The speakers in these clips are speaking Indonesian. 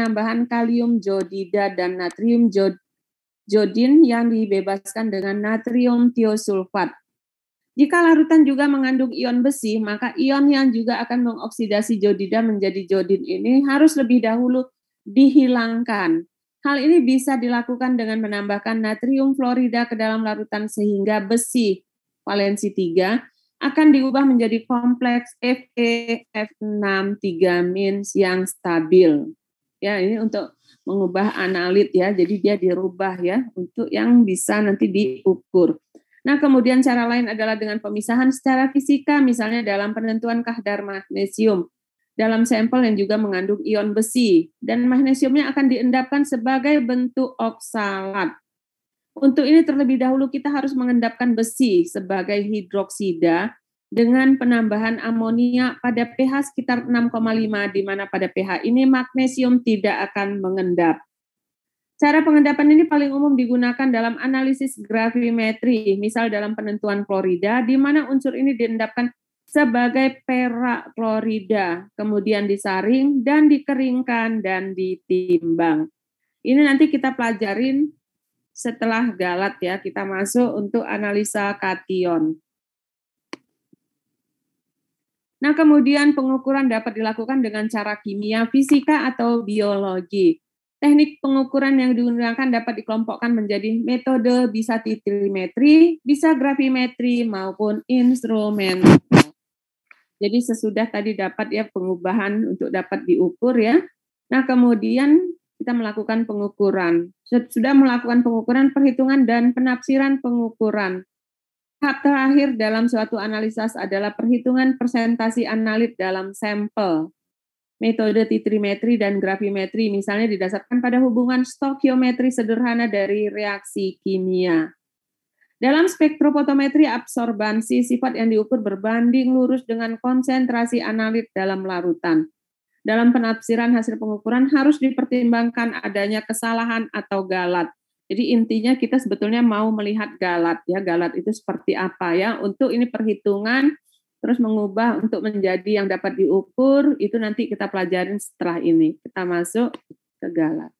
penambahan kalium jodida dan natrium jodin yang dibebaskan dengan natrium tiosulfat. Jika larutan juga mengandung ion besi, maka ion yang juga akan mengoksidasi jodida menjadi jodin ini harus lebih dahulu dihilangkan. Hal ini bisa dilakukan dengan menambahkan natrium fluorida ke dalam larutan sehingga besi valensi 3 akan diubah menjadi kompleks Fe(F6)3- yang stabil. Ya, ini untuk mengubah analit ya. Jadi dia dirubah ya untuk yang bisa nanti diukur. Nah, kemudian cara lain adalah dengan pemisahan secara fisika, misalnya dalam penentuan kadar magnesium dalam sampel yang juga mengandung ion besi, dan magnesiumnya akan diendapkan sebagai bentuk oksalat. Untuk ini terlebih dahulu kita harus mengendapkan besi sebagai hidroksida dengan penambahan amonia pada pH sekitar 6,5, di mana pada pH ini magnesium tidak akan mengendap. Cara pengendapan ini paling umum digunakan dalam analisis gravimetri, misal dalam penentuan klorida, di mana unsur ini diendapkan sebagai perak klorida, kemudian disaring dan dikeringkan dan ditimbang. Ini nanti kita pelajarin setelah galat ya, kita masuk untuk analisa kation. Nah, kemudian pengukuran dapat dilakukan dengan cara kimia, fisika, atau biologi. Teknik pengukuran yang digunakan dapat dikelompokkan menjadi metode bisa titrimetri, bisa gravimetri, maupun instrumental. Jadi sesudah tadi dapat ya pengubahan untuk dapat diukur ya. Nah, kemudian kita melakukan pengukuran. Sudah melakukan pengukuran, perhitungan, dan penafsiran pengukuran. Tahap terakhir dalam suatu analisa adalah perhitungan presentasi analit dalam sampel. Metode titrimetri dan gravimetri misalnya didasarkan pada hubungan stokiometri sederhana dari reaksi kimia. Dalam spektrofotometri absorbansi, sifat yang diukur berbanding lurus dengan konsentrasi analit dalam larutan. Dalam penafsiran hasil pengukuran harus dipertimbangkan adanya kesalahan atau galat. Jadi intinya kita sebetulnya mau melihat galat ya, galat itu seperti apa ya. Untuk ini perhitungan terus mengubah untuk menjadi yang dapat diukur, itu nanti kita pelajarin setelah ini. Kita masuk ke galat.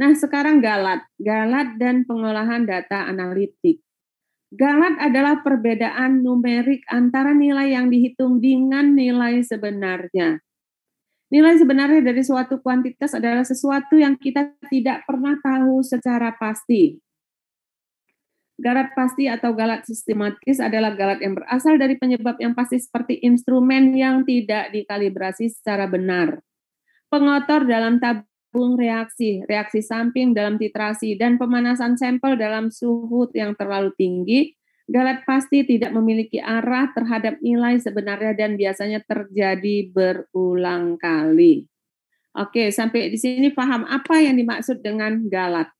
Nah, sekarang galat dan pengolahan data analitik. Galat adalah perbedaan numerik antara nilai yang dihitung dengan nilai sebenarnya. Nilai sebenarnya dari suatu kuantitas adalah sesuatu yang kita tidak pernah tahu secara pasti. Galat pasti atau galat sistematis adalah galat yang berasal dari penyebab yang pasti seperti instrumen yang tidak dikalibrasi secara benar, pengotor dalam tabung reaksi, reaksi samping dalam titrasi, dan pemanasan sampel dalam suhu yang terlalu tinggi. Galat pasti tidak memiliki arah terhadap nilai sebenarnya dan biasanya terjadi berulang kali. Oke, sampai di sini paham apa yang dimaksud dengan galat?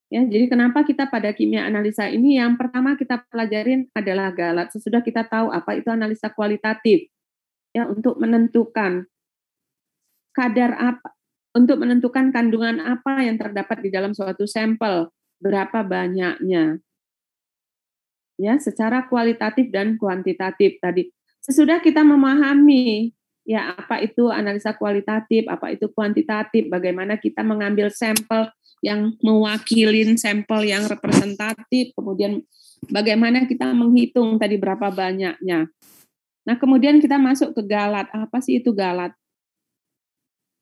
Ya, jadi kenapa kita pada kimia analisa ini yang pertama kita pelajarin adalah galat. Sesudah kita tahu apa itu analisa kualitatif, ya untuk menentukan kadar apa, untuk menentukan kandungan apa yang terdapat di dalam suatu sampel, berapa banyaknya, ya secara kualitatif dan kuantitatif tadi. Sesudah kita memahami ya apa itu analisa kualitatif, apa itu kuantitatif, bagaimana kita mengambil sampel yang mewakilin sampel yang representatif, kemudian bagaimana kita menghitung tadi berapa banyaknya. Nah, kemudian kita masuk ke galat. Apa sih itu galat?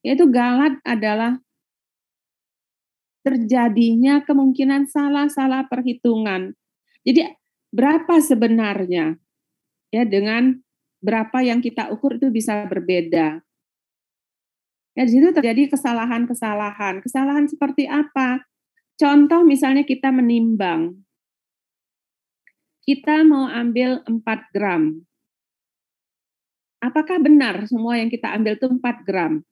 Yaitu galat adalah terjadinya kemungkinan salah-salah perhitungan. Jadi berapa sebenarnya? Ya, dengan berapa yang kita ukur itu bisa berbeda. Ya, di situ terjadi kesalahan-kesalahan. Kesalahan seperti apa? Contoh misalnya kita menimbang. Kita mau ambil 4 gram. Apakah benar semua yang kita ambil itu 4 gram?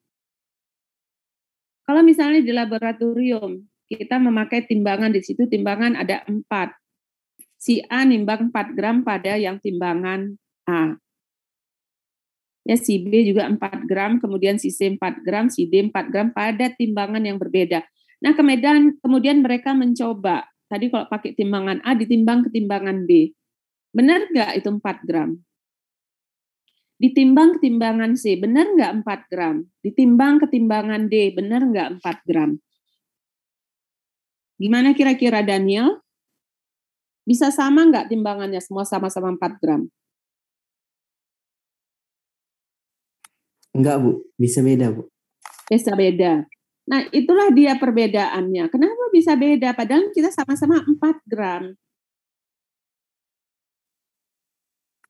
Kalau misalnya di laboratorium, kita memakai timbangan di situ, timbangan ada 4. Si A nimbang 4 gram pada yang timbangan A. Ya, si B juga 4 gram, kemudian si C 4 gram, si D 4 gram pada timbangan yang berbeda. Nah, kemudian mereka mencoba, tadi kalau pakai timbangan A ditimbang ke timbangan B. Benar nggak itu 4 gram? Ditimbang ketimbangan C, benar nggak 4 gram? Ditimbang ketimbangan D, benar nggak 4 gram? Gimana kira-kira Daniel? Bisa sama nggak timbangannya semua sama-sama 4 gram? Enggak, Bu. Bisa beda, Bu. Bisa beda. Nah, itulah dia perbedaannya. Kenapa bisa beda? Padahal kita sama-sama 4 gram.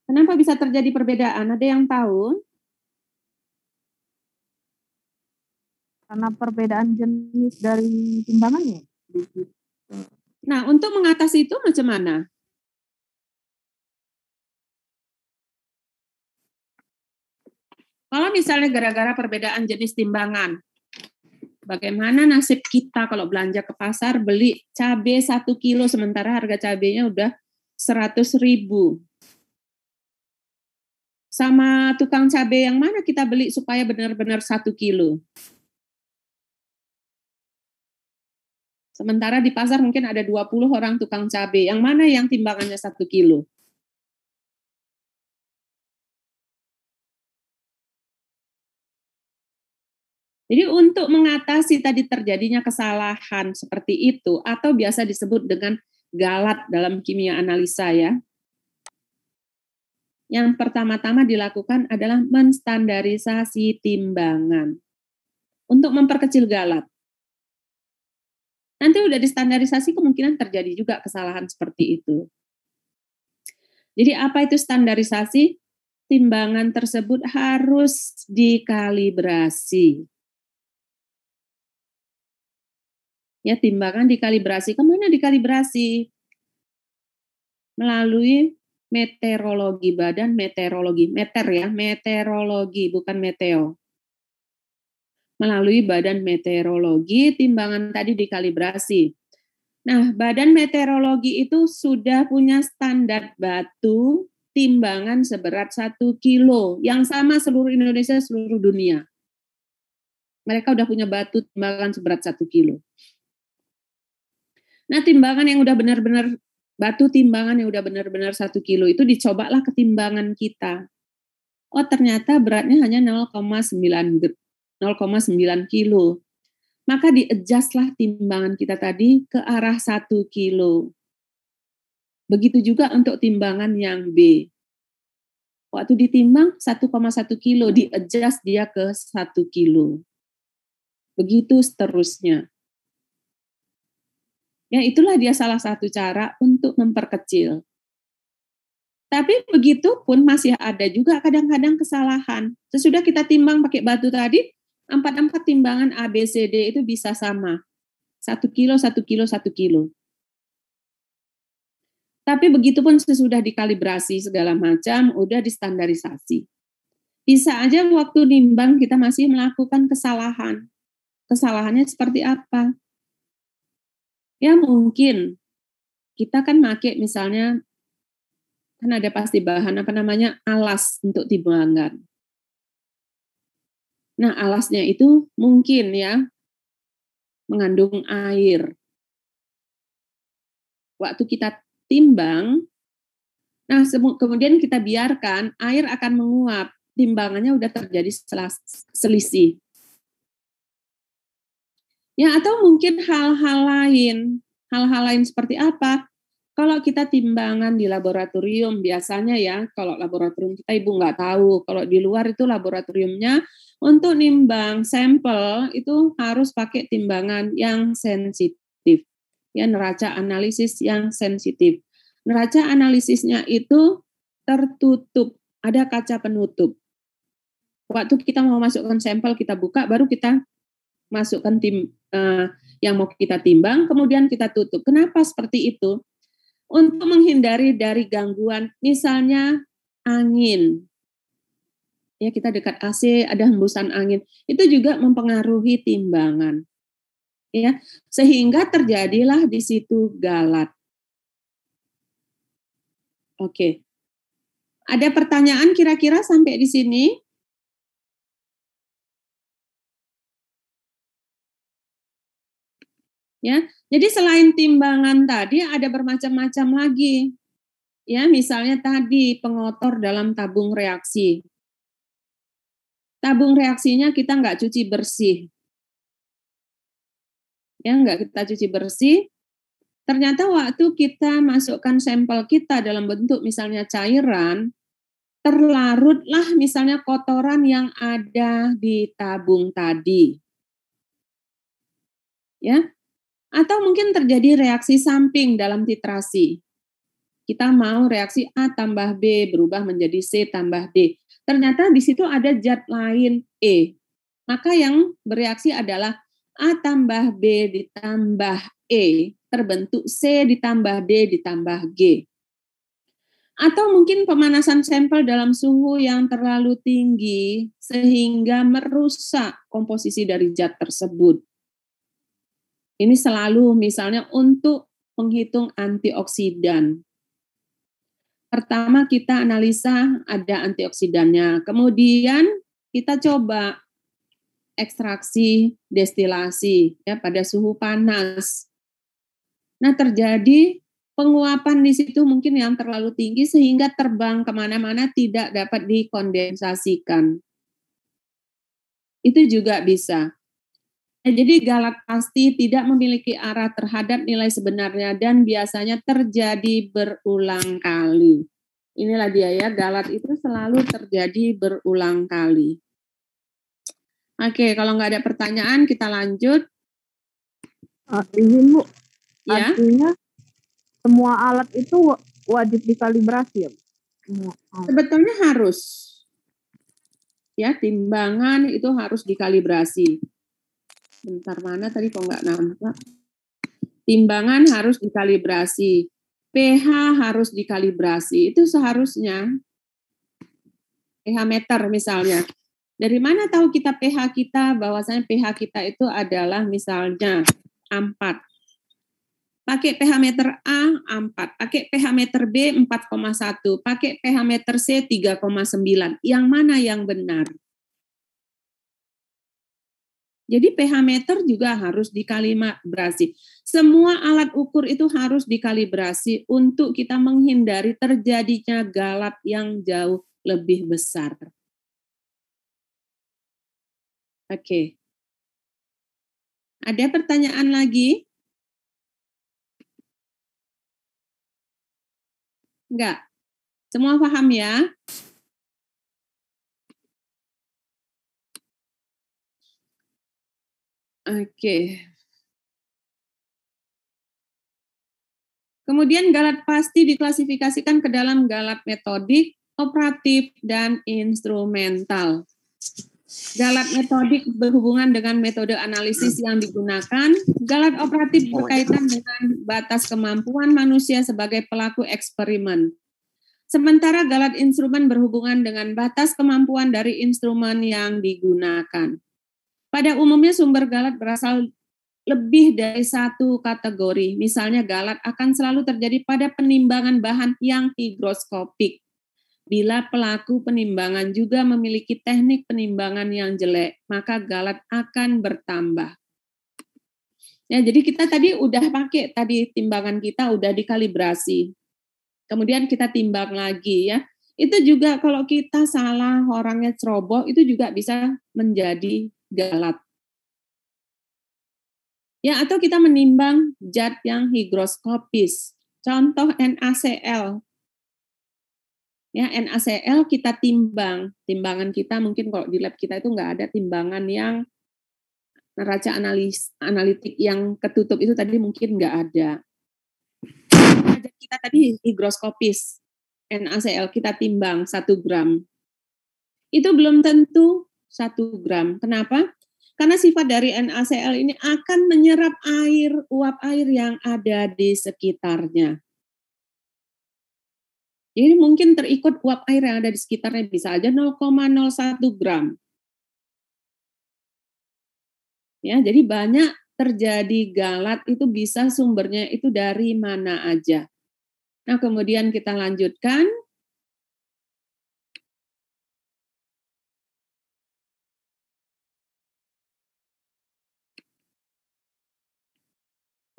Kenapa bisa terjadi perbedaan? Ada yang tahu? Karena perbedaan jenis dari timbangannya. Nah, untuk mengatasi itu macam mana? Kalau misalnya gara-gara perbedaan jenis timbangan, bagaimana nasib kita kalau belanja ke pasar beli cabai 1 kilo sementara harga cabainya udah 100.000. Sama tukang cabai yang mana kita beli supaya benar-benar 1 kilo? Sementara di pasar mungkin ada 20 orang tukang cabai. Yang mana yang timbangannya 1 kilo? Jadi untuk mengatasi tadi terjadinya kesalahan seperti itu, atau biasa disebut dengan galat dalam kimia analisa ya, yang pertama-tama dilakukan adalah menstandarisasi timbangan untuk memperkecil galat. Nanti udah distandarisasi kemungkinan terjadi juga kesalahan seperti itu. Jadi apa itu standarisasi? Timbangan tersebut harus dikalibrasi. Ya, timbangan dikalibrasi. Kemana dikalibrasi? Melalui meteorologi, badan meteorologi. Meter ya, meteorologi, bukan meteo. Melalui badan meteorologi, timbangan tadi dikalibrasi. Nah, badan meteorologi itu sudah punya standar batu timbangan seberat 1 kilo, yang sama seluruh Indonesia, seluruh dunia. Mereka udah punya batu timbangan seberat 1 kilo. Nah, timbangan yang udah benar-benar, batu timbangan yang udah benar-benar 1 kilo itu dicobalah ke timbangan kita. Oh, ternyata beratnya hanya 0,9 kilo. Maka di-adjust-lah timbangan kita tadi ke arah 1 kilo. Begitu juga untuk timbangan yang B. Waktu ditimbang 1,1 kilo, di-adjust dia ke 1 kilo. Begitu seterusnya. Ya, itulah dia salah satu cara untuk memperkecil. Tapi begitu pun masih ada juga kadang-kadang kesalahan. Sesudah kita timbang pakai batu tadi, 4 timbangan A, B, C, D itu bisa sama. 1 kilo, 1 kilo, 1 kilo. Tapi begitu pun sesudah dikalibrasi segala macam, udah distandarisasi. Bisa aja waktu nimbang kita masih melakukan kesalahan. Kesalahannya seperti apa? Ya mungkin kita kan pakai misalnya, kan ada pasti bahan alas untuk timbangan. Nah, alasnya itu mungkin ya mengandung air. Waktu kita timbang, nah kemudian kita biarkan air akan menguap, timbangannya udah terjadi selisih. Ya, atau mungkin hal-hal lain seperti apa? Kalau kita timbangan di laboratorium, biasanya ya, kalau laboratorium kita Ibu nggak tahu, kalau di luar itu laboratoriumnya untuk nimbang sampel itu harus pakai timbangan yang sensitif, ya, neraca analisis yang sensitif. Neraca analisisnya itu tertutup, ada kaca penutup. Waktu kita mau masukkan sampel, kita buka, baru kita masukkan yang mau kita timbang, kemudian kita tutup. Kenapa seperti itu? Untuk menghindari dari gangguan, misalnya angin. Ya, kita dekat AC, ada hembusan angin. Itu juga mempengaruhi timbangan. Ya, sehingga terjadilah di situ galat. Oke. Ada pertanyaan kira-kira sampai di sini? Ya, jadi selain timbangan tadi ada bermacam-macam lagi. Ya, misalnya tadi pengotor dalam tabung reaksi. tabung reaksinya kita nggak cuci bersih. Ya, nggak kita cuci bersih. Ternyata waktu kita masukkan sampel kita dalam bentuk misalnya cairan, terlarutlah misalnya kotoran yang ada di tabung tadi. Ya. Atau mungkin terjadi reaksi samping dalam titrasi. Kita mau reaksi A tambah B berubah menjadi C tambah D. Ternyata di situ ada zat lain E. Maka yang bereaksi adalah A tambah B ditambah E, terbentuk C ditambah D ditambah G. Atau mungkin pemanasan sampel dalam suhu yang terlalu tinggi sehingga merusak komposisi dari zat tersebut. Ini selalu misalnya untuk menghitung antioksidan. Pertama kita analisa ada antioksidannya, kemudian kita coba ekstraksi, destilasi ya pada suhu panas. Nah terjadi penguapan di situ mungkin yang terlalu tinggi sehingga terbang kemana-mana tidak dapat dikondensasikan. Itu juga bisa. Jadi galat pasti tidak memiliki arah terhadap nilai sebenarnya dan biasanya terjadi berulang kali. Inilah dia ya, galat itu selalu terjadi berulang kali. Oke, kalau nggak ada pertanyaan kita lanjut. Izin Bu, Ya. artinya semua alat itu wajib dikalibrasi ya? Sebetulnya harus. Ya, timbangan itu harus dikalibrasi. Bentar, mana tadi kok nggak nampak? Timbangan harus dikalibrasi. pH harus dikalibrasi. Itu seharusnya pH meter misalnya. Dari mana tahu kita pH kita, bahwasanya pH kita itu adalah misalnya 4. Pakai pH meter A 4, pakai pH meter B 4,1, pakai pH meter C 3,9. Yang mana yang benar? Jadi pH meter juga harus dikalibrasi. Semua alat ukur itu harus dikalibrasi untuk kita menghindari terjadinya galat yang jauh lebih besar. Oke. Ada pertanyaan lagi? Enggak. Semua paham ya? Oke. Kemudian galat pasti diklasifikasikan ke dalam galat metodik, operatif, dan instrumental. Galat metodik berhubungan dengan metode analisis yang digunakan. Galat operatif berkaitan dengan batas kemampuan manusia sebagai pelaku eksperimen. Sementara galat instrumen berhubungan dengan batas kemampuan dari instrumen yang digunakan. Pada umumnya sumber galat berasal lebih dari satu kategori. Misalnya galat akan selalu terjadi pada penimbangan bahan yang higroskopik. Bila pelaku penimbangan juga memiliki teknik penimbangan yang jelek, maka galat akan bertambah. Ya, jadi kita tadi udah pakai tadi timbangan kita udah dikalibrasi. Kemudian kita timbang lagi ya. Itu juga kalau kita salah, orangnya ceroboh, itu juga bisa menjadi galat. Ya, atau kita menimbang zat yang higroskopis. Contoh NaCl. Ya, NaCl kita timbang. Timbangan kita mungkin kalau di lab kita itu nggak ada timbangan yang neraca analitik yang ketutup itu tadi mungkin nggak ada. Zat kita tadi higroskopis. NaCl kita timbang 1 gram. Itu belum tentu 1 gram. Kenapa? Karena sifat dari NaCl ini akan menyerap air, uap air yang ada di sekitarnya. Jadi mungkin terikut uap air yang ada di sekitarnya bisa aja 0,01 gram. Ya, jadi banyak terjadi galat itu bisa sumbernya itu dari mana aja. Nah, kemudian kita lanjutkan.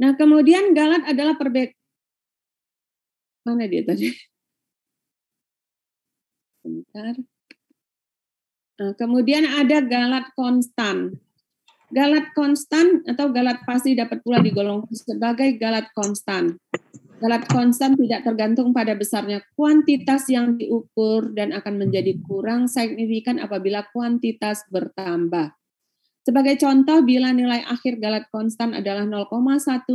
Nah, kemudian galat adalah mana dia tadi? Bentar. Kemudian ada galat konstan. Galat konstan atau galat pasti dapat pula digolongkan sebagai galat konstan. Galat konstan tidak tergantung pada besarnya kuantitas yang diukur dan akan menjadi kurang signifikan apabila kuantitas bertambah. Sebagai contoh, bila nilai akhir galat konstan adalah 0,1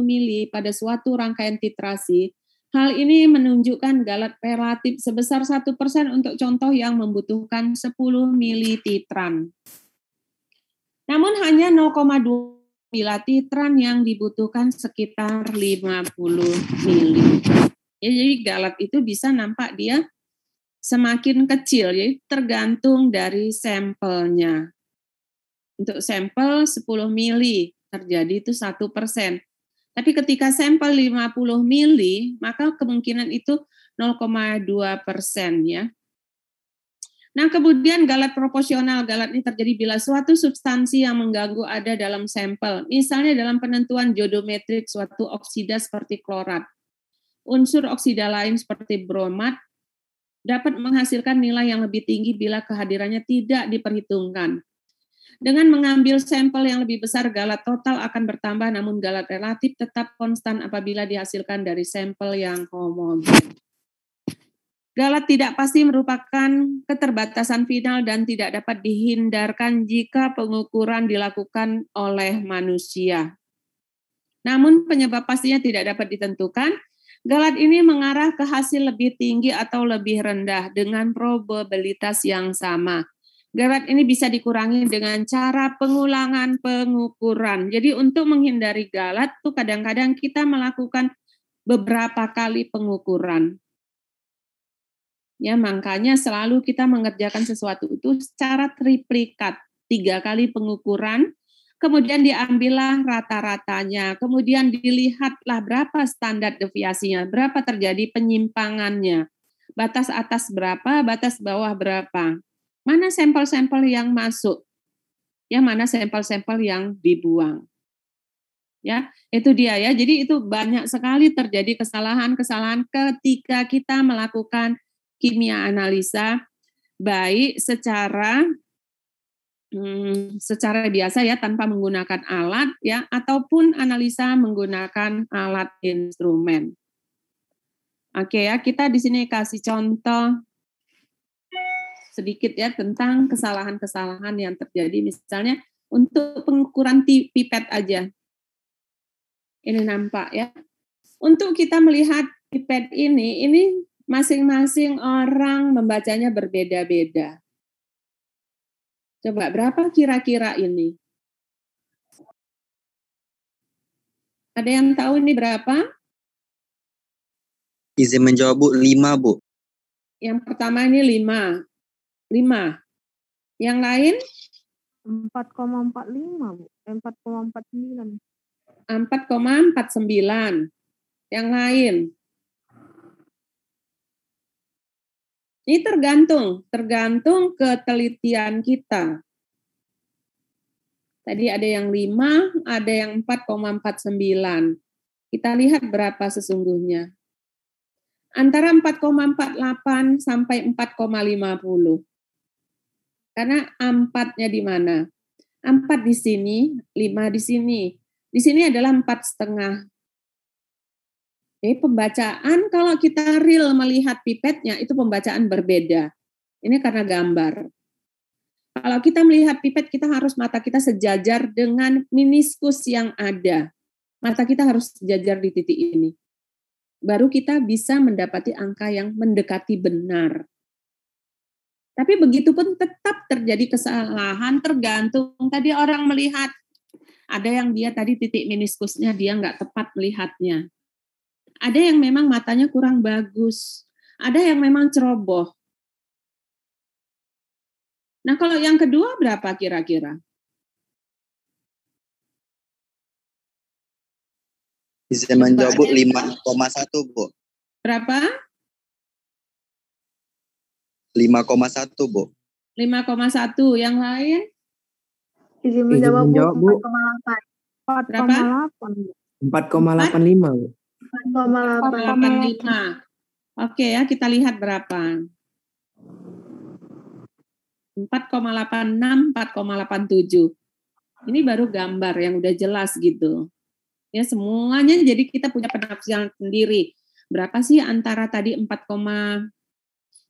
mili pada suatu rangkaian titrasi, hal ini menunjukkan galat relatif sebesar 1% untuk contoh yang membutuhkan 10 mili titran. Namun hanya 0,2 bila titran yang dibutuhkan sekitar 50 mili. Ya, jadi galat itu bisa nampak dia semakin kecil, jadi tergantung dari sampelnya. Untuk sampel 10 mili terjadi itu 1%. Tapi ketika sampel 50 mili, maka kemungkinan itu 0,2% ya. Nah, kemudian galat proporsional. Galat ini terjadi bila suatu substansi yang mengganggu ada dalam sampel. Misalnya dalam penentuan jodometrik suatu oksida seperti klorat. Unsur oksida lain seperti bromat dapat menghasilkan nilai yang lebih tinggi bila kehadirannya tidak diperhitungkan. Dengan mengambil sampel yang lebih besar, galat total akan bertambah, namun galat relatif tetap konstan apabila dihasilkan dari sampel yang homogen. Galat tidak pasti merupakan keterbatasan final dan tidak dapat dihindarkan jika pengukuran dilakukan oleh manusia. Namun penyebab pastinya tidak dapat ditentukan. Galat ini mengarah ke hasil lebih tinggi atau lebih rendah dengan probabilitas yang sama. Galat ini bisa dikurangi dengan cara pengulangan pengukuran. Jadi untuk menghindari galat tuh kadang-kadang kita melakukan beberapa kali pengukuran. Ya, makanya selalu kita mengerjakan sesuatu itu secara triplikat, 3 kali pengukuran, kemudian diambillah rata-ratanya, kemudian dilihatlah berapa standar deviasinya, berapa terjadi penyimpangannya, batas atas berapa, batas bawah berapa, mana sampel-sampel yang masuk, ya mana sampel-sampel yang dibuang. Ya, itu dia ya. Jadi itu banyak sekali terjadi kesalahan-kesalahan ketika kita melakukan kimia analisa, baik secara biasa ya tanpa menggunakan alat ya, ataupun analisa menggunakan alat instrumen. Oke ya, kita di sini kasih contoh sedikit ya tentang kesalahan-kesalahan yang terjadi, misalnya untuk pengukuran pipet aja. Ini nampak ya. Untuk kita melihat pipet ini masing-masing orang membacanya berbeda-beda. Coba berapa kira-kira ini? Ada yang tahu ini berapa? Izin menjawab Bu, 5 Bu. Yang pertama ini 5. Yang lain? 4,45 Bu. 4,49. 4,49. Yang lain? Ini tergantung ketelitian kita. Tadi ada yang 5, ada yang 4,49. Kita lihat berapa sesungguhnya. Antara 4,48 sampai 4,50. Karena 4-nya di mana? 4 di sini, 5 di sini. Di sini adalah 4,5. Jadi pembacaan kalau kita real melihat pipetnya itu pembacaan berbeda. Ini karena gambar. Kalau kita melihat pipet kita harus mata kita sejajar dengan meniskus yang ada. Mata kita harus sejajar di titik ini. Baru kita bisa mendapati angka yang mendekati benar. Tapi begitu pun tetap terjadi kesalahan tergantung tadi orang melihat. Ada yang dia tadi titik meniskusnya dia nggak tepat melihatnya. Ada yang memang matanya kurang bagus. Ada yang memang ceroboh. Nah, kalau yang kedua berapa kira-kira? Bisa menjawab Bu, 5,1 Bu. Berapa? 5,1 Bu. 5,1. Yang lain? Izin menjawab Bu. 4,8. 4,8. 4,85 Bu. 4,85. Oke ya, kita lihat berapa. 4,86, 4,87. Ini baru gambar yang udah jelas gitu. Ya semuanya jadi kita punya penafsiran sendiri. Berapa sih antara tadi 4,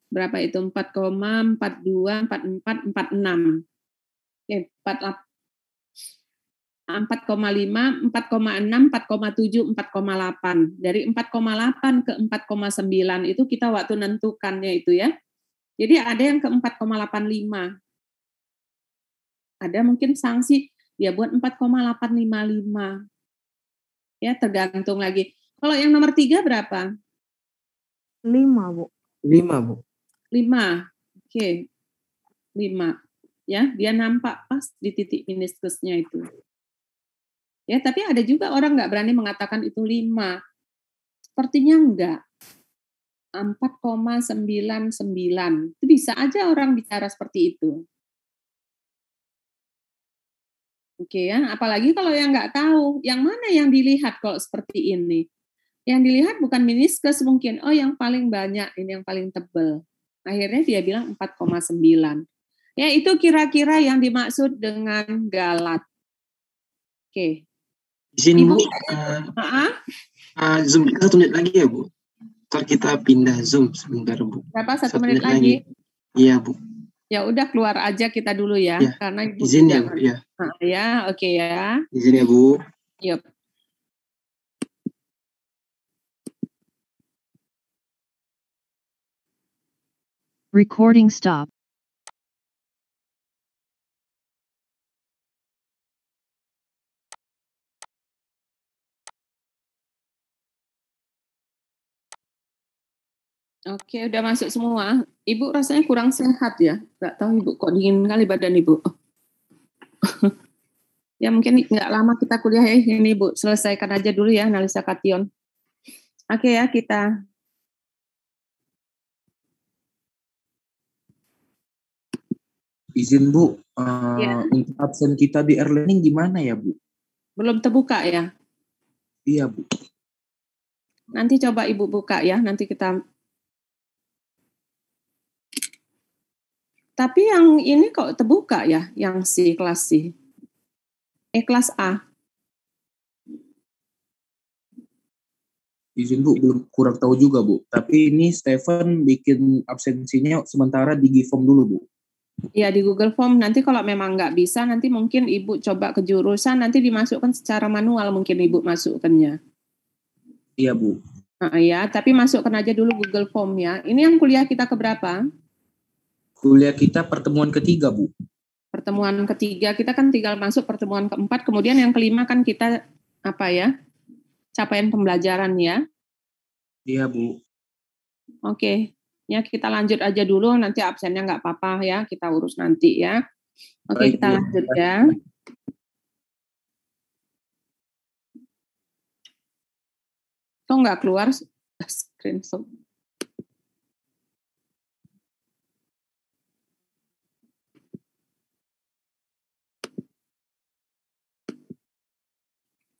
berapa itu 4,42, 44, 46. Oke, 4,5, 4,6, 4,7, 4,8. Dari 4,8 ke 4,9 itu kita waktu nentukannya itu ya. Jadi ada yang ke 4,85. Ada mungkin sanksi dia buat 4,855. Ya, tergantung lagi. Kalau yang nomor 3 berapa? 5, Bu. 5, Bu. 5. Oke. 5. Ya, dia nampak pas di titik meniskusnya itu. Ya, tapi ada juga orang nggak berani mengatakan itu 5. Sepertinya enggak. 4,99. Itu bisa aja orang bicara seperti itu. Oke ya, apalagi kalau yang nggak tahu, yang mana yang dilihat kalau seperti ini. Yang dilihat bukan meniskus mungkin, oh yang paling banyak, ini yang paling tebal. Akhirnya dia bilang 4,9. Ya itu kira-kira yang dimaksud dengan galat. Oke. Izin Ibu, Bu, Zoom kita 1 menit lagi ya Bu. Ntar kita pindah Zoom sebentar Bu. Berapa? 1 menit lagi? Iya Bu. Ya udah keluar aja kita dulu ya, Ya. karena Ibu Izin ya Bu ya. Ya, oke ya. Izin ya Bu. Yuk. Recording stop. Oke, udah masuk semua. Ibu rasanya kurang sehat ya? Nggak tahu Ibu, kok dingin kali badan Ibu. Ya mungkin nggak lama kita kuliah ya. Ini Ibu, selesaikan aja dulu ya analisa kation. Oke ya, kita. Izin Bu, Ya. untuk absen kita di e-learning gimana ya Bu? Belum terbuka ya? Iya Bu. Nanti coba Ibu buka ya, nanti kita. Tapi yang ini kok terbuka ya, yang si kelas C. Kelas A. Izin Bu, belum kurang tahu juga Bu. Tapi ini Stephen bikin absensinya sementara di Givom dulu Bu. Ya di Google Form, nanti kalau memang nggak bisa, nanti mungkin Ibu coba ke jurusan, nanti dimasukkan secara manual mungkin Ibu masukkannya. Iya Bu. Nah, ya, tapi masukkan aja dulu Google Form ya. Ini yang kuliah kita keberapa? Kuliah kita pertemuan ketiga Bu. Pertemuan ketiga, kita kan tinggal masuk pertemuan keempat, kemudian yang kelima kan kita apa ya? Capaian pembelajaran ya. Iya Bu. Oke, ya kita lanjut aja dulu, nanti absennya nggak apa-apa ya, kita urus nanti ya. Oke, Baik, kita Bu. lanjut ya. Kok nggak keluar screenshot?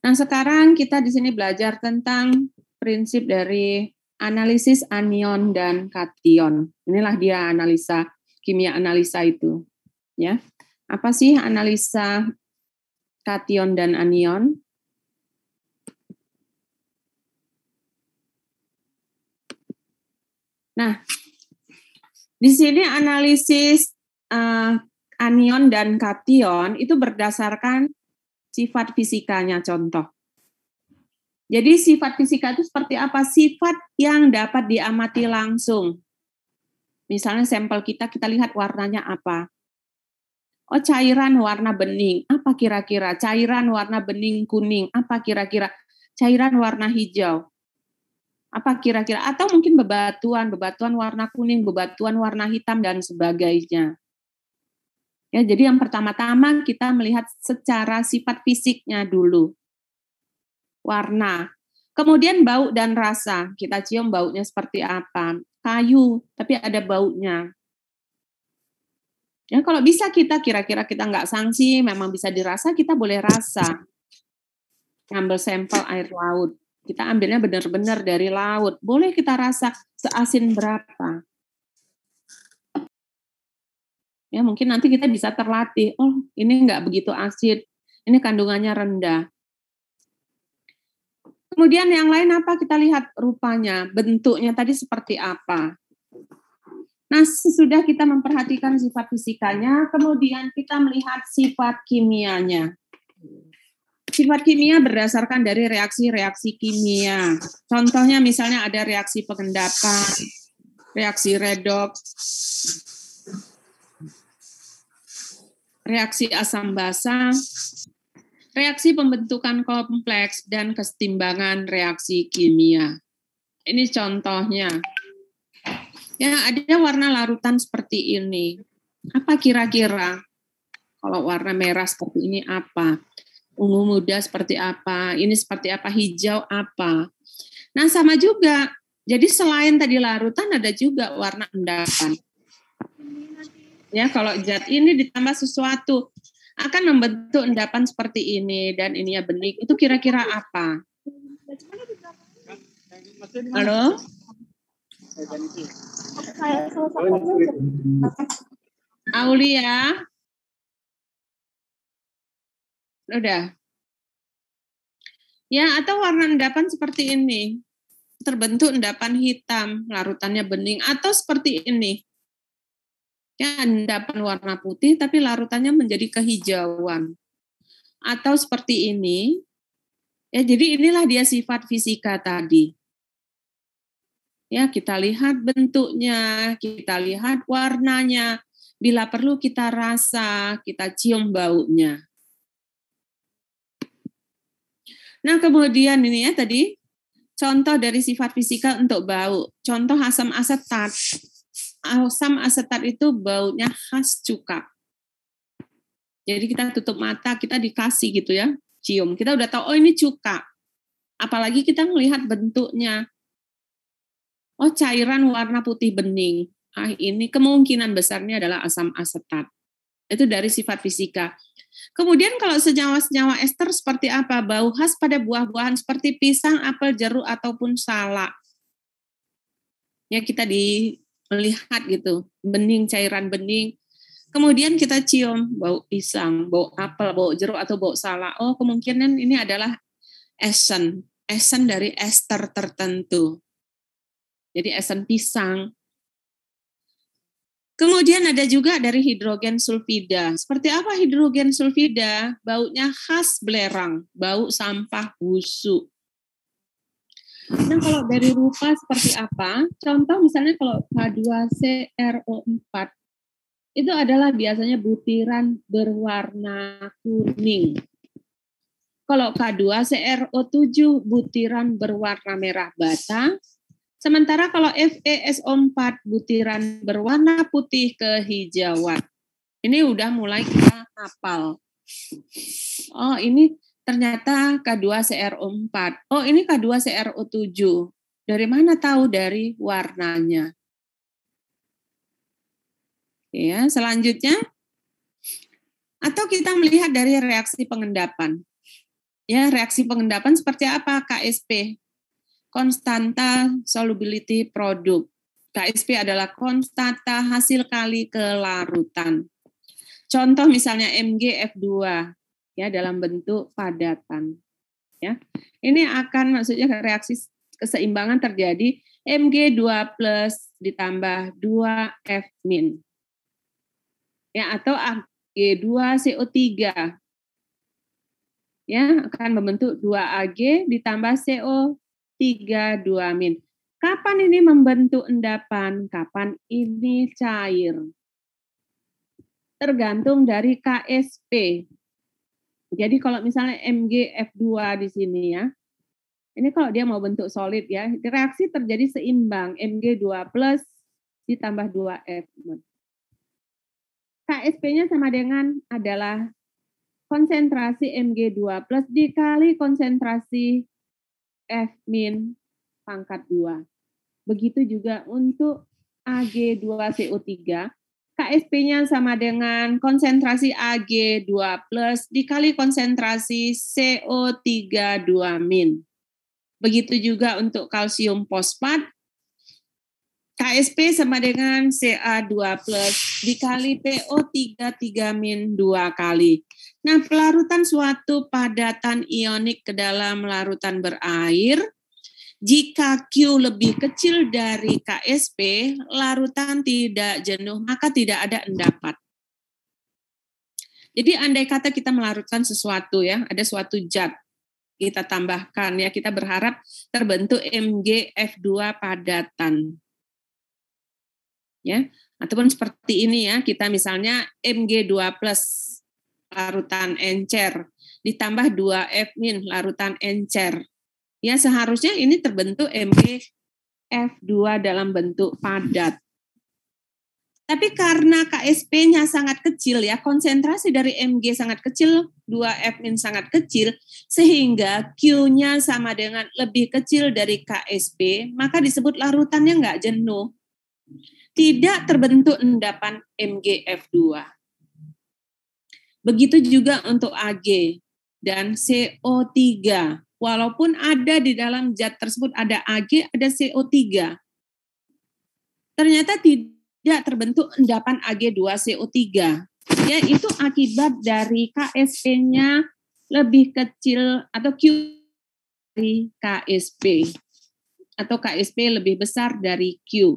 Nah, sekarang kita di sini belajar tentang prinsip dari analisis anion dan kation. Inilah dia analisa, kimia analisa itu. Ya. Apa sih analisa kation dan anion? Nah, di sini analisis anion dan kation itu berdasarkan sifat fisikanya, contoh. Jadi sifat fisika itu seperti apa? Sifat yang dapat diamati langsung. Misalnya sampel kita lihat warnanya apa. Oh, cairan warna bening, apa kira-kira? Cairan warna bening kuning, apa kira-kira? Cairan warna hijau, apa kira-kira? Atau mungkin bebatuan warna kuning, bebatuan warna hitam, dan sebagainya. Ya, jadi yang pertama-tama kita melihat secara sifat fisiknya dulu. Warna. Kemudian bau dan rasa. Kita cium baunya seperti apa. Kayu, tapi ada baunya. Ya, kalau bisa kita kira-kira kita nggak sanksi, memang bisa dirasa, kita boleh rasa. Ngambil sampel air laut. Kita ambilnya benar-benar dari laut. Boleh kita rasa seasin berapa. Ya, mungkin nanti kita bisa terlatih, oh ini enggak begitu asid, ini kandungannya rendah. Kemudian yang lain apa? Kita lihat rupanya, bentuknya tadi seperti apa. Nah, sesudah kita memperhatikan sifat fisikanya, kemudian kita melihat sifat kimianya. Sifat kimia berdasarkan dari reaksi-reaksi kimia. Contohnya misalnya ada reaksi pengendapan, reaksi redoks, reaksi asam basa, reaksi pembentukan kompleks, dan kesetimbangan reaksi kimia. Ini contohnya. Ya, ada warna larutan seperti ini. Apa kira-kira? Kalau warna merah seperti ini apa? Ungu muda seperti apa? Ini seperti apa? Hijau apa? Nah, sama juga. Jadi selain tadi larutan, ada juga warna endapan. Ya, kalau zat ini ditambah sesuatu akan membentuk endapan seperti ini dan ininya bening. Itu kira-kira apa? Halo? Aulia? Udah. Ya, atau warna endapan seperti ini. Terbentuk endapan hitam, larutannya bening, atau seperti ini. Ya, endapan warna putih tapi larutannya menjadi kehijauan. Atau seperti ini. Ya, jadi inilah dia sifat fisika tadi. Ya, kita lihat bentuknya, kita lihat warnanya. Bila perlu kita rasa, kita cium baunya. Nah, kemudian ini ya tadi contoh dari sifat fisika untuk bau. Contoh asam asetat. Asam asetat itu baunya khas cuka. Jadi kita tutup mata, kita dikasih gitu ya, cium. Kita udah tahu, oh ini cuka. Apalagi kita melihat bentuknya. Oh, cairan warna putih bening. Ah, ini kemungkinan besarnya adalah asam asetat. Itu dari sifat fisika. Kemudian kalau senyawa-senyawa ester seperti apa? Bau khas pada buah-buahan seperti pisang, apel, jeruk, ataupun salak. Ya, kita melihat gitu, bening, cairan bening. Kemudian kita cium bau pisang, bau apel, bau jeruk, atau bau salak. Oh, kemungkinan ini adalah esen dari ester tertentu. Jadi esen pisang. Kemudian ada juga dari hidrogen sulfida. Seperti apa hidrogen sulfida? Baunya khas belerang, bau sampah busuk. Nah, kalau dari rupa seperti apa? Contoh misalnya kalau H2CRO4, itu adalah biasanya butiran berwarna kuning. Kalau K2CRO7 butiran berwarna merah bata. Sementara kalau FeSO4 butiran berwarna putih kehijauan. Ini udah mulai kita hafal. Oh, ini ternyata K2CRO4. Oh, ini K2CRO7. Dari mana tahu? Dari warnanya. Ya, selanjutnya. Atau kita melihat dari reaksi pengendapan. Ya, reaksi pengendapan seperti apa? KSP. Konstanta solubility product. KSP adalah konstanta hasil kali kelarutan. Contoh misalnya MgF2 ya dalam bentuk padatan. Ya. Ini akan maksudnya reaksi keseimbangan terjadi Mg2+ ditambah 2F-. Ya, atau Ag2CO3. Ya, akan membentuk 2Ag ditambah CO 3,2-. Kapan ini membentuk endapan? Kapan ini cair? Tergantung dari KSP. Jadi kalau misalnya MgF2 di sini ya, ini kalau dia mau bentuk solid ya, reaksi terjadi seimbang, Mg2+ ditambah 2F. KSP-nya sama dengan adalah konsentrasi Mg2+ dikali konsentrasi F- pangkat 2. Begitu juga untuk Ag2CO3, KSP-nya sama dengan konsentrasi Ag2+ dikali konsentrasi CO3,2-. Begitu juga untuk kalsium fosfat, KSP sama dengan Ca2+ dikali PO3 3- 2 kali. Nah, pelarutan suatu padatan ionik ke dalam larutan berair, jika Q lebih kecil dari KSP, larutan tidak jenuh, maka tidak ada endapan. Jadi andai kata kita melarutkan sesuatu ya, ada suatu zat, kita tambahkan ya, kita berharap terbentuk MgF2 padatan. Ya, ataupun seperti ini ya, kita misalnya Mg2+ larutan encer ditambah 2F- larutan encer. Ya, seharusnya ini terbentuk MgF2 dalam bentuk padat. Tapi karena KSP-nya sangat kecil ya, konsentrasi dari Mg sangat kecil, 2F- sangat kecil, sehingga Q-nya sama dengan lebih kecil dari KSP, maka disebut larutannya nggak jenuh. Tidak terbentuk endapan MgF2. Begitu juga untuk Ag dan CO3. Walaupun ada di dalam zat tersebut ada Ag, ada CO3. Ternyata tidak terbentuk endapan Ag2CO3. Ya, itu akibat dari KSP-nya lebih kecil atau Q dari KSP. Atau KSP lebih besar dari Q.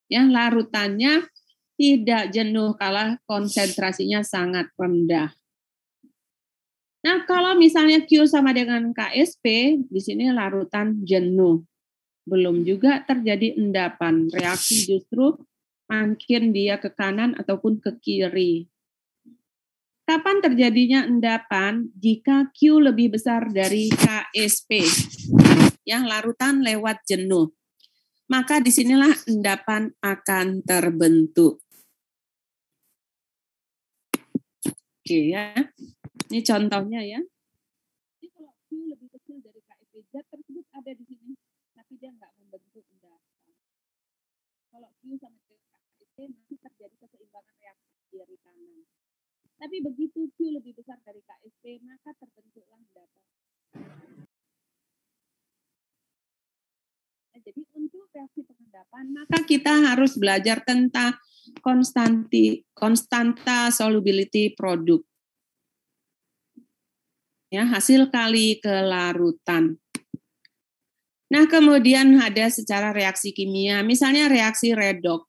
Ya, larutannya tidak jenuh kalau konsentrasinya sangat rendah. Nah, kalau misalnya Q sama dengan KSP, di sini larutan jenuh. Belum juga terjadi endapan. Reaksi justru makin dia ke kanan ataupun ke kiri. Kapan terjadinya endapan? Jika Q lebih besar dari KSP. Ya, larutan lewat jenuh. Maka disinilah endapan akan terbentuk. Oke ya, ini contohnya ya. Jadi kalau Q lebih kecil dari KSP, zat tersebut ada di sini, tapi dia nggak membentuk endapan. Kalau Q sama dengan KSP, masih terjadi keseimbangan reaksi kiri kanan. Tapi begitu Q lebih besar dari KSP, maka terbentuklah endapan. Jadi untuk reaksi pengendapan, maka kita harus belajar tentang konstanta solubility produk. Ya, hasil kali kelarutan. Nah, kemudian ada secara reaksi kimia, misalnya reaksi redox,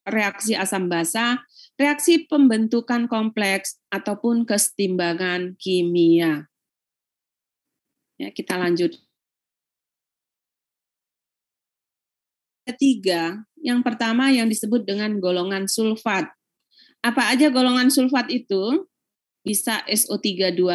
reaksi asam basa, reaksi pembentukan kompleks, ataupun kesetimbangan kimia. Ya, kita lanjut. Ketiga, yang pertama yang disebut dengan golongan sulfat. Apa aja golongan sulfat itu? Bisa SO3-2-,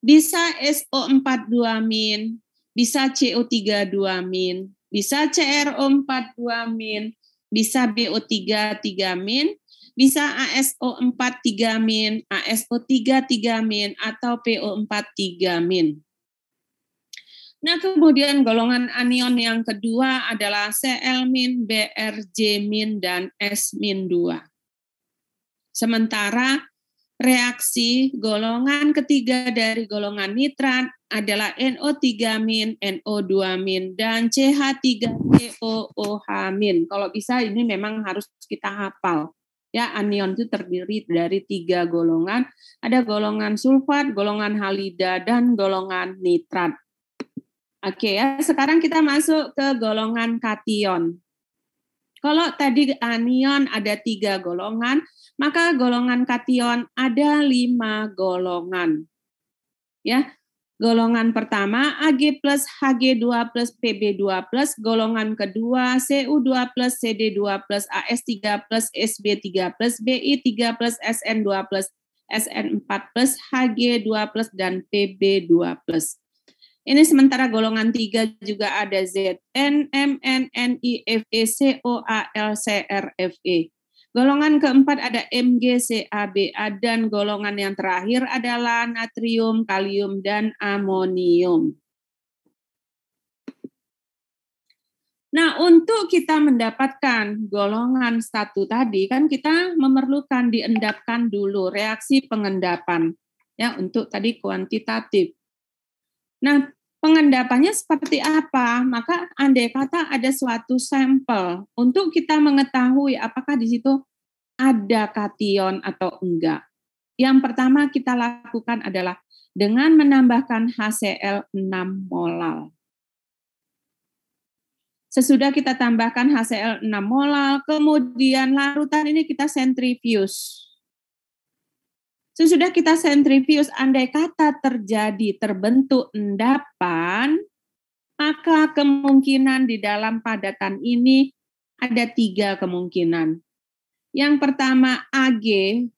bisa SO4-2-, bisa CO3-2-, bisa CrO4-2-, bisa BO3-3-, bisa ASO4-3-, ASO3-3-, atau PO4-3-. Nah, kemudian golongan anion yang kedua adalah Cl-, Br-, dan S-2. Sementara reaksi golongan ketiga dari golongan nitrat adalah NO3-, NO2-, dan CH3COOH-. Kalau bisa ini memang harus kita hafal. Ya, anion itu terdiri dari 3 golongan. Ada golongan sulfat, golongan halida, dan golongan nitrat. Oke ya, sekarang kita masuk ke golongan kation. Kalau tadi anion ada 3 golongan, maka golongan kation ada 5 golongan. Ya, golongan pertama Ag+, Hg2+, Pb2+, golongan kedua Cu2+, Cd2+, As3+, Sb3+, Bi3+, Sn2+, Sn4+, Hg2+, dan Pb2+. Ini sementara golongan 3 juga ada Zn, Mn, Ni, Fe, CoAl, CrFe. Golongan keempat ada Mg, Ca, Ba, dan golongan yang terakhir adalah natrium, kalium, dan amonium. Nah, untuk kita mendapatkan golongan 1 tadi, kan kita memerlukan diendapkan dulu reaksi pengendapan. Ya, untuk tadi kuantitatif. Nah, Pengendapannya seperti apa? Maka andai kata ada suatu sampel untuk kita mengetahui apakah di situ ada kation atau enggak. Yang pertama kita lakukan adalah dengan menambahkan HCl 6 molal. Sesudah kita tambahkan HCl 6 molal, kemudian larutan ini kita sentrifuge. Sesudah kita sentrifuge, andai kata terbentuk endapan, maka kemungkinan di dalam padatan ini ada 3 kemungkinan. Yang pertama, Ag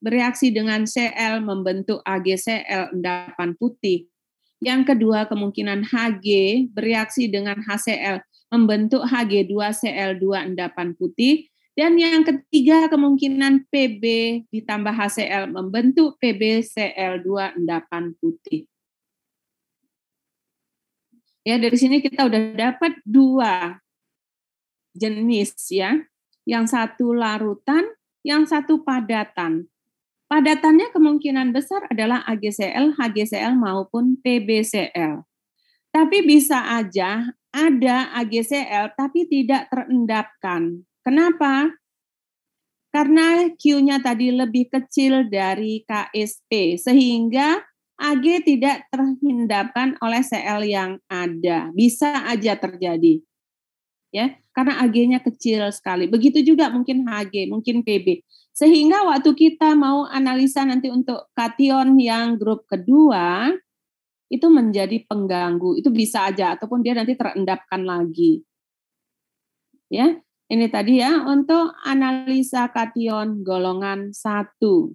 bereaksi dengan Cl membentuk AgCl endapan putih. Yang kedua, kemungkinan Hg bereaksi dengan HCl membentuk Hg2Cl2 endapan putih. Dan yang ketiga, kemungkinan Pb ditambah HCl membentuk PbCl2 endapan putih. Ya, dari sini kita udah dapat 2 jenis ya. Yang satu larutan, yang satu padatan. Padatannya kemungkinan besar adalah AgCl, HgCl maupun PbCl. Tapi bisa aja ada AgCl tapi tidak terendapkan. Kenapa? Karena Q-nya tadi lebih kecil dari KSP, sehingga Ag tidak terendapkan oleh Cl yang ada. Bisa aja terjadi. Ya, karena Ag-nya kecil sekali. Begitu juga mungkin Hg, mungkin Pb. Sehingga waktu kita mau analisa nanti untuk kation yang grup kedua, itu menjadi pengganggu. Itu bisa aja, ataupun dia nanti terendapkan lagi. Ya. Ini tadi ya untuk analisa kation golongan 1.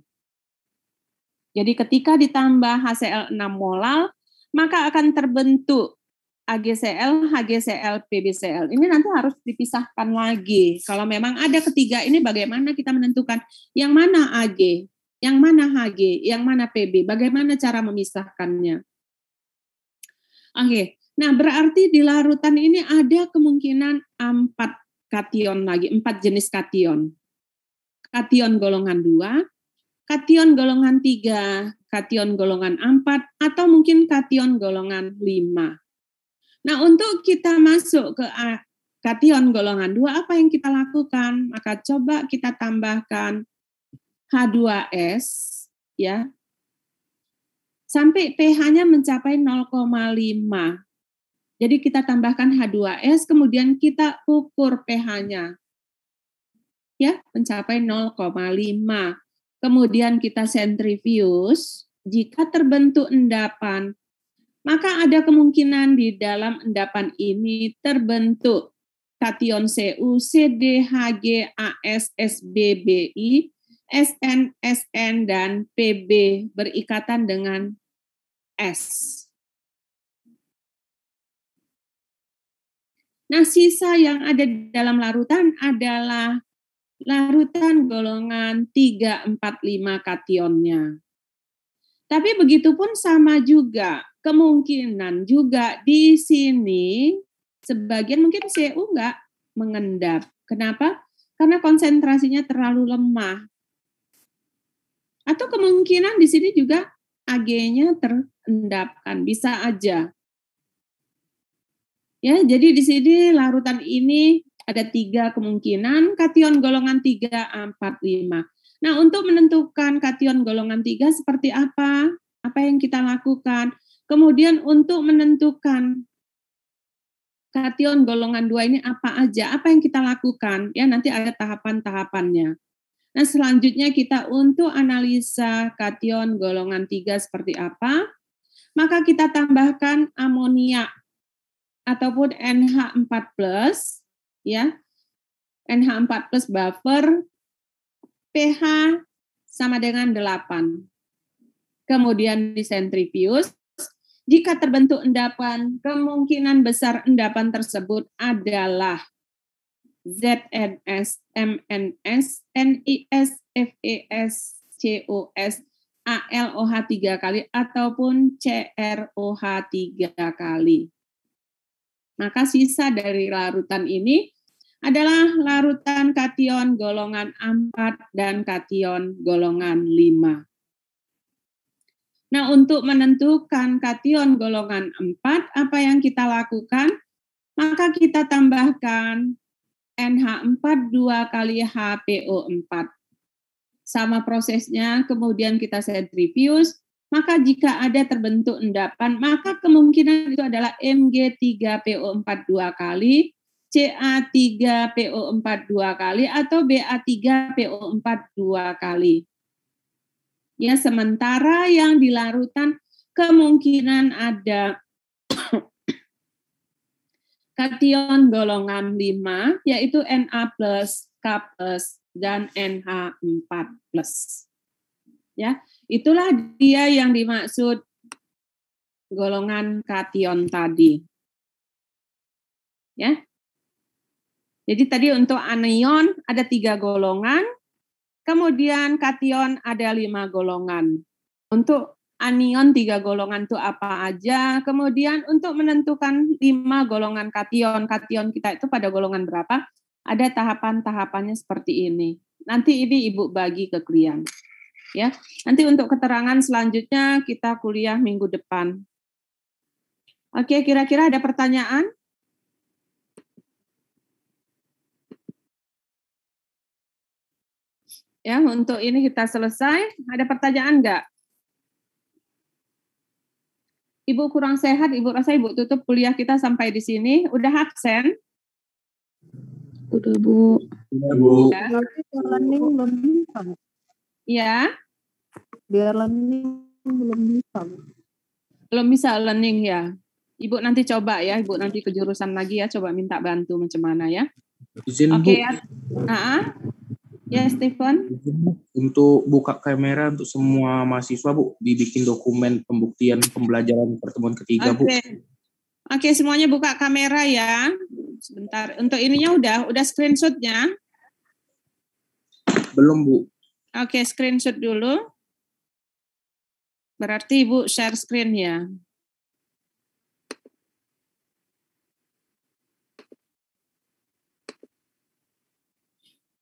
Jadi ketika ditambah HCl 6 molal, maka akan terbentuk AgCl, HgCl, PbCl. Ini nanti harus dipisahkan lagi. Kalau memang ada ketiga ini bagaimana kita menentukan yang mana Ag, yang mana Hg, yang mana Pb, bagaimana cara memisahkannya. Oke, nah berarti di larutan ini ada kemungkinan 4 kation lagi, 4 jenis kation. Kation golongan 2, kation golongan 3, kation golongan 4, atau mungkin kation golongan 5. Nah, untuk kita masuk ke kation golongan 2, apa yang kita lakukan? Maka coba kita tambahkan H2S, ya, sampai pH-nya mencapai 0,5. Jadi kita tambahkan H2S, kemudian kita ukur pH-nya. Ya, mencapai 0,5. Kemudian kita sentrifuge, jika terbentuk endapan, maka ada kemungkinan di dalam endapan ini terbentuk kation Cu, Cd, Hg, As, Sb, Bi, Sn, Sn, dan Pb berikatan dengan S. Nah, sisa yang ada di dalam larutan adalah larutan golongan 3, 4, 5 kationnya. Tapi begitu pun sama juga, kemungkinan juga di sini sebagian mungkin Cu nggak mengendap. Kenapa? Karena konsentrasinya terlalu lemah. Atau kemungkinan di sini juga Ag-nya terendapkan, bisa aja. Ya, jadi di sini larutan ini ada 3 kemungkinan, kation golongan 3, 4, 5. Nah, untuk menentukan kation golongan 3 seperti apa? Apa yang kita lakukan? Kemudian untuk menentukan kation golongan 2 ini apa aja? Apa yang kita lakukan? Ya, nanti ada tahapan-tahapannya. Nah, selanjutnya kita untuk analisa kation golongan 3 seperti apa? Maka kita tambahkan amoniak ataupun NH4+, ya. NH4+ buffer, pH sama dengan 8. Kemudian disentrifuge. Jika terbentuk endapan, kemungkinan besar endapan tersebut adalah ZNS, MNS, NIS, FES, COS, ALOH 3 kali, ataupun CROH 3 kali. Maka sisa dari larutan ini adalah larutan kation golongan 4 dan kation golongan 5. Nah, untuk menentukan kation golongan 4, apa yang kita lakukan? Maka kita tambahkan NH4 2 kali HPO4. Sama prosesnya, kemudian kita sentrifius, maka jika ada terbentuk endapan, maka kemungkinan itu adalah Mg3PO4 2 kali, Ca3PO4 2 kali, atau Ba3PO4 2 kali. Ya, sementara yang di larutan kemungkinan ada kation golongan 5, yaitu Na+, K+, dan NH4+. Ya, itulah dia yang dimaksud golongan kation tadi. Ya. Jadi tadi untuk anion ada 3 golongan, kemudian kation ada 5 golongan. Untuk anion 3 golongan itu apa aja, kemudian untuk menentukan 5 golongan kation kita itu pada golongan berapa, ada tahapan-tahapannya seperti ini. Nanti ini Ibu bagi ke klien. Ya, nanti untuk keterangan selanjutnya kita kuliah minggu depan. Oke, kira-kira ada pertanyaan? Ya, untuk ini kita selesai. Ada pertanyaan enggak? Ibu kurang sehat, Ibu rasa Ibu tutup kuliah kita sampai di sini. Udah absen? Udah, Bu. Udah, Bu. Ya. Berarti biar learning belum bisa, Bu. Ya, Biar learning belum bisa, Bu. belum bisa learning ya. Ibu nanti coba ya, Ibu nanti ke jurusan lagi ya, coba minta bantu macam mana ya. Izin, Oke Bu. ya. Ya, Stephen. Untuk buka kamera untuk semua mahasiswa, Bu, dibikin dokumen pembuktian pembelajaran pertemuan ketiga, Bu. Oke, semuanya buka kamera ya. Sebentar. Untuk ininya udah screenshotnya. Belum, Bu. Oke, screenshot dulu. Berarti Ibu share screen ya.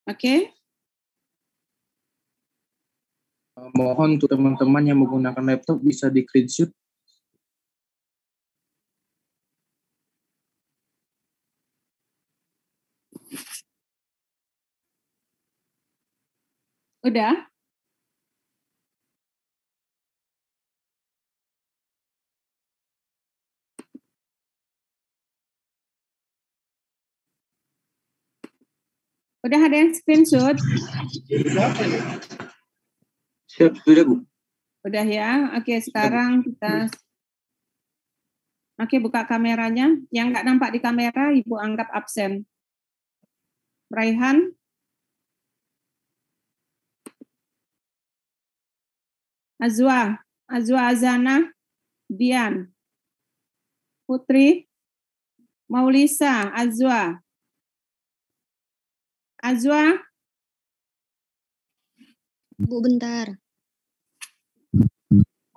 Oke. Mohon untuk teman-teman yang menggunakan laptop bisa di screenshot. Udah? Udah ada yang screenshot? Siap, sudah, Bu. Udah ya. Oke, sekarang kita buka kameranya. Yang nggak nampak di kamera, Ibu anggap absen. Raihan? Azwa Azana, Dian, Putri, Maulisa, Azwa, Bu, bentar.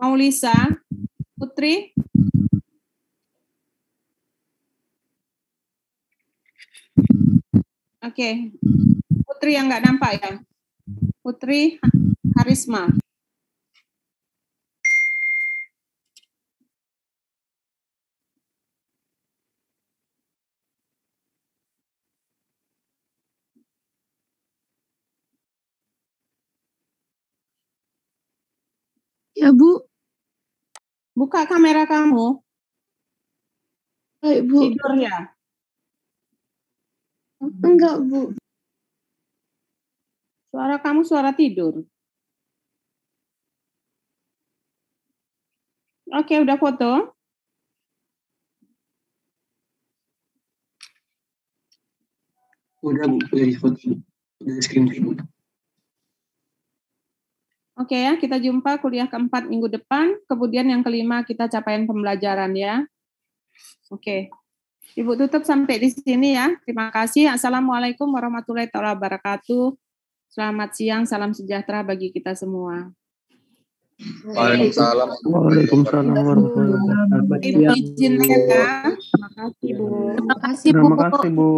Maulisa, Putri, oke, Putri yang nggak nampak ya, Putri Harisma. Ya, Bu. Buka kamera kamu. Baik, Bu. Tidur ya? Enggak, Bu. Suara kamu suara tidur. Oke, udah foto? Udah, Bu. Udah di foto. Udah di screenshot, Bu. Oke ya, kita jumpa kuliah keempat minggu depan. Kemudian yang kelima kita capaian pembelajaran ya. Oke. Ibu tutup sampai di sini ya. Terima kasih. Assalamualaikum warahmatullahi wabarakatuh. Selamat siang, salam sejahtera bagi kita semua. Waalaikumsalam. Waalaikumsalam warahmatullahi wabarakatuh. Ibu izin ya. Terima kasih, Bu. Terima kasih, Bu. Terima kasih, Bu.